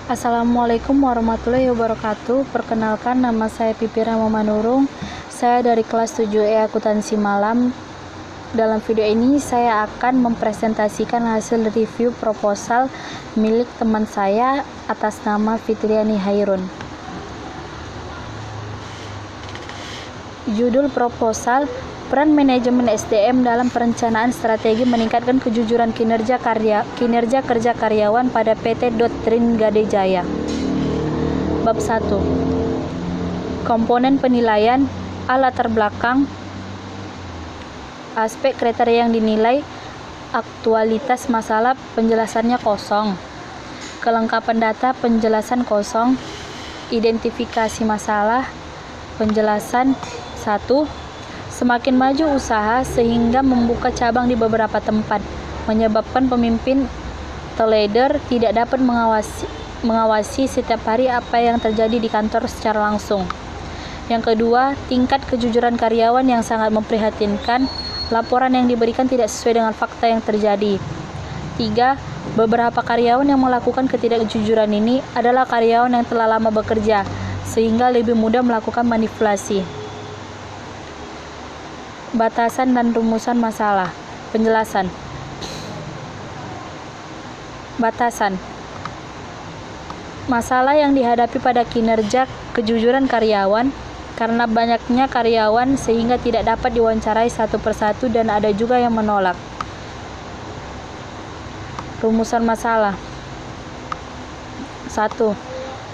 Assalamualaikum warahmatullahi wabarakatuh. Perkenalkan, nama saya Pipi Rahma Manurung. Saya dari kelas 7E Akuntansi Malam. Dalam video ini saya akan mempresentasikan hasil review proposal milik teman saya atas nama Fitriani Hairun. Judul proposal: peran manajemen SDM dalam perencanaan strategi meningkatkan kejujuran kinerja kerja karyawan pada PT Doktrin Gadejaya. Bab 1. Komponen penilaian, latar belakang, aspek kriteria yang dinilai, aktualitas masalah, penjelasannya kosong, kelengkapan data, penjelasan kosong, identifikasi masalah, penjelasan 1. Semakin maju usaha sehingga membuka cabang di beberapa tempat, menyebabkan pemimpin atau leader tidak dapat mengawasi setiap hari apa yang terjadi di kantor secara langsung. Yang kedua, tingkat kejujuran karyawan yang sangat memprihatinkan, laporan yang diberikan tidak sesuai dengan fakta yang terjadi. 3. Beberapa karyawan yang melakukan ketidakjujuran ini adalah karyawan yang telah lama bekerja, sehingga lebih mudah melakukan manipulasi. Batasan dan rumusan masalah. Penjelasan. Batasan. Masalah yang dihadapi pada kinerja kejujuran karyawan karena banyaknya karyawan sehingga tidak dapat diwawancarai satu persatu dan ada juga yang menolak. Rumusan masalah. 1.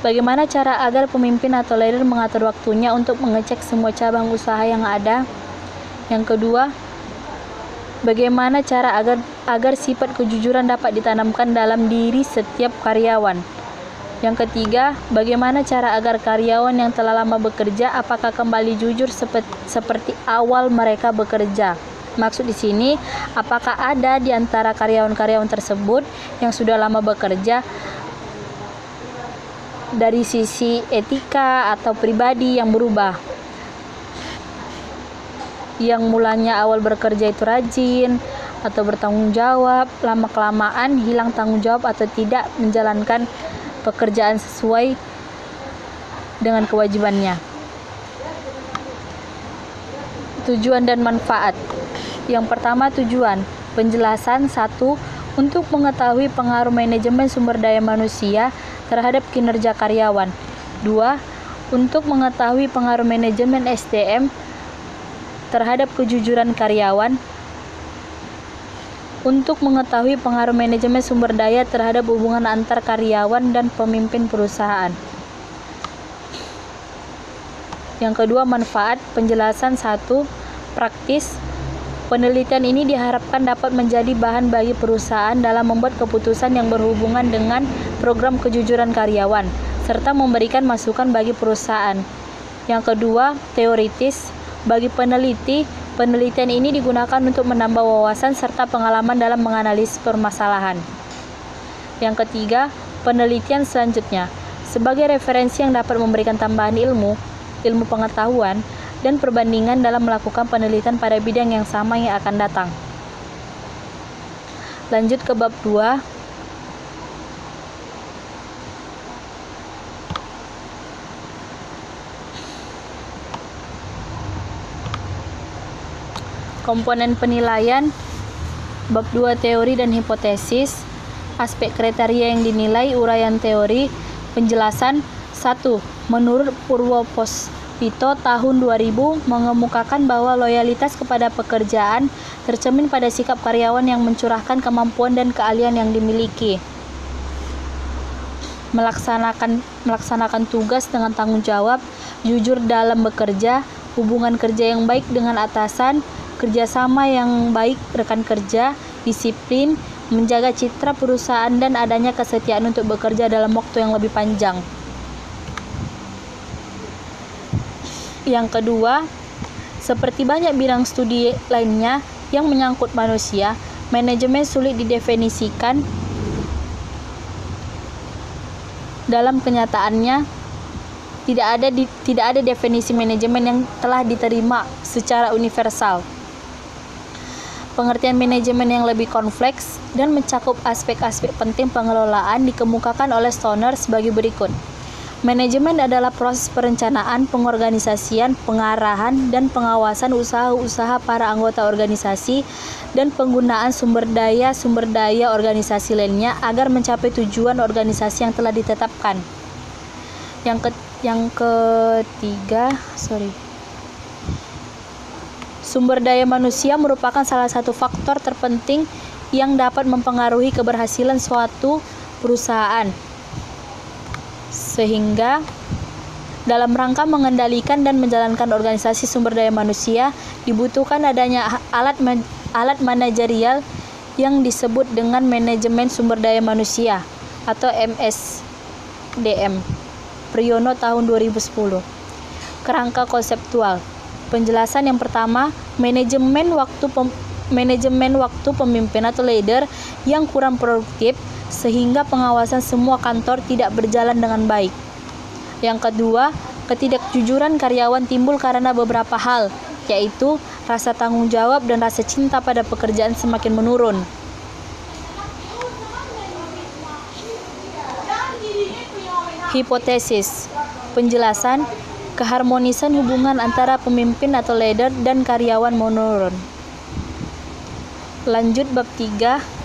Bagaimana cara agar pemimpin atau leader mengatur waktunya untuk mengecek semua cabang usaha yang ada? Yang kedua, bagaimana cara agar sifat kejujuran dapat ditanamkan dalam diri setiap karyawan? Yang ketiga, bagaimana cara agar karyawan yang telah lama bekerja apakah kembali jujur seperti awal mereka bekerja? Maksud di sini, apakah ada di antara karyawan-karyawan tersebut yang sudah lama bekerja dari sisi etika atau pribadi yang berubah? Yang mulanya awal bekerja itu rajin atau bertanggung jawab, lama-kelamaan hilang tanggung jawab atau tidak menjalankan pekerjaan sesuai dengan kewajibannya. Tujuan dan manfaat. Yang pertama, tujuan. Penjelasan 1. Untuk mengetahui pengaruh manajemen sumber daya manusia terhadap kinerja karyawan. 2. Untuk mengetahui pengaruh manajemen SDM terhadap kejujuran karyawan. Untuk mengetahui pengaruh manajemen sumber daya terhadap hubungan antar karyawan dan pemimpin perusahaan. Yang kedua, manfaat. Penjelasan 1. Praktis. Penelitian ini diharapkan dapat menjadi bahan bagi perusahaan dalam membuat keputusan yang berhubungan dengan program kejujuran karyawan, serta memberikan masukan bagi perusahaan. Yang kedua, teoritis. Bagi peneliti, penelitian ini digunakan untuk menambah wawasan serta pengalaman dalam menganalisis permasalahan. Yang ketiga, penelitian selanjutnya sebagai referensi yang dapat memberikan tambahan ilmu pengetahuan, dan perbandingan dalam melakukan penelitian pada bidang yang sama yang akan datang. Lanjut ke bab 2. Komponen penilaian. Bab 2, teori dan hipotesis. Aspek kriteria yang dinilai, uraian teori. Penjelasan 1. Menurut Purwopuspito tahun 2000 mengemukakan bahwa loyalitas kepada pekerjaan tercermin pada sikap karyawan yang mencurahkan kemampuan dan keahlian yang dimiliki, melaksanakan tugas dengan tanggung jawab, jujur dalam bekerja, hubungan kerja yang baik dengan atasan, kerjasama yang baik rekan kerja, disiplin, menjaga citra perusahaan, dan adanya kesetiaan untuk bekerja dalam waktu yang lebih panjang. Yang kedua, seperti banyak bidang studi lainnya yang menyangkut manusia, manajemen sulit didefinisikan. Dalam kenyataannya, tidak ada definisi manajemen yang telah diterima secara universal. Pengertian manajemen yang lebih kompleks dan mencakup aspek-aspek penting pengelolaan dikemukakan oleh Stoner sebagai berikut. Manajemen adalah proses perencanaan, pengorganisasian, pengarahan, dan pengawasan usaha-usaha para anggota organisasi dan penggunaan sumber daya organisasi lainnya agar mencapai tujuan organisasi yang telah ditetapkan. Yang ketiga, sumber daya manusia merupakan salah satu faktor terpenting yang dapat mempengaruhi keberhasilan suatu perusahaan. Sehingga dalam rangka mengendalikan dan menjalankan organisasi sumber daya manusia dibutuhkan adanya alat manajerial yang disebut dengan manajemen sumber daya manusia atau MSDM. Priyono tahun 2010. Kerangka konseptual. Penjelasan yang pertama, manajemen waktu pemimpin atau leader yang kurang produktif sehingga pengawasan semua kantor tidak berjalan dengan baik. Yang kedua, ketidakjujuran karyawan timbul karena beberapa hal, yaitu rasa tanggung jawab dan rasa cinta pada pekerjaan semakin menurun. Hipotesis. Penjelasan, keharmonisan hubungan antara pemimpin atau leader dan karyawan menurun. Lanjut bab 3.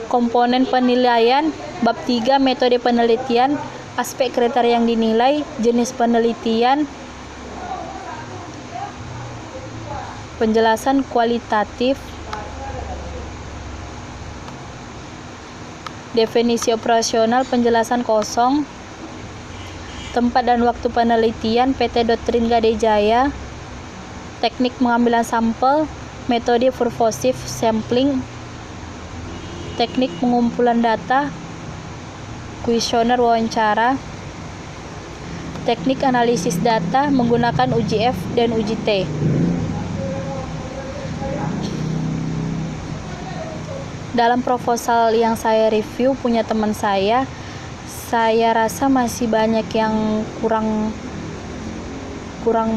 Komponen penilaian. Bab 3, metode penelitian, aspek kriteria yang dinilai, jenis penelitian, penjelasan kualitatif, definisi operasional, penjelasan kosong, tempat dan waktu penelitian, PT Doktrin Gadai Jaya, teknik pengambilan sampel, metode purposive sampling, teknik pengumpulan data, kuesioner wawancara, teknik analisis data menggunakan uji F dan uji T. Dalam proposal yang saya review punya teman saya rasa masih banyak yang kurang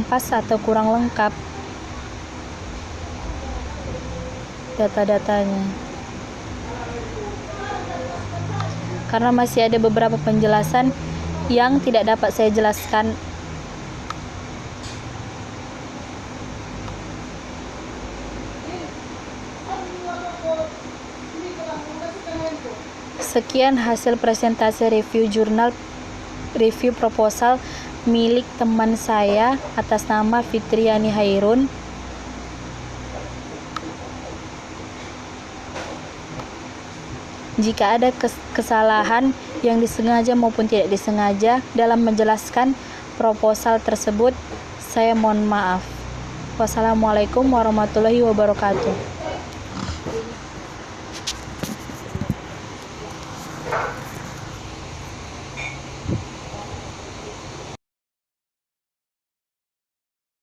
pas atau kurang lengkap data-datanya. Karena masih ada beberapa penjelasan yang tidak dapat saya jelaskan. Sekian hasil presentasi review proposal milik teman saya atas nama Fitriani Hairun. Jika ada kesalahan yang disengaja maupun tidak disengaja dalam menjelaskan proposal tersebut, saya mohon maaf. Wassalamualaikum warahmatullahi wabarakatuh.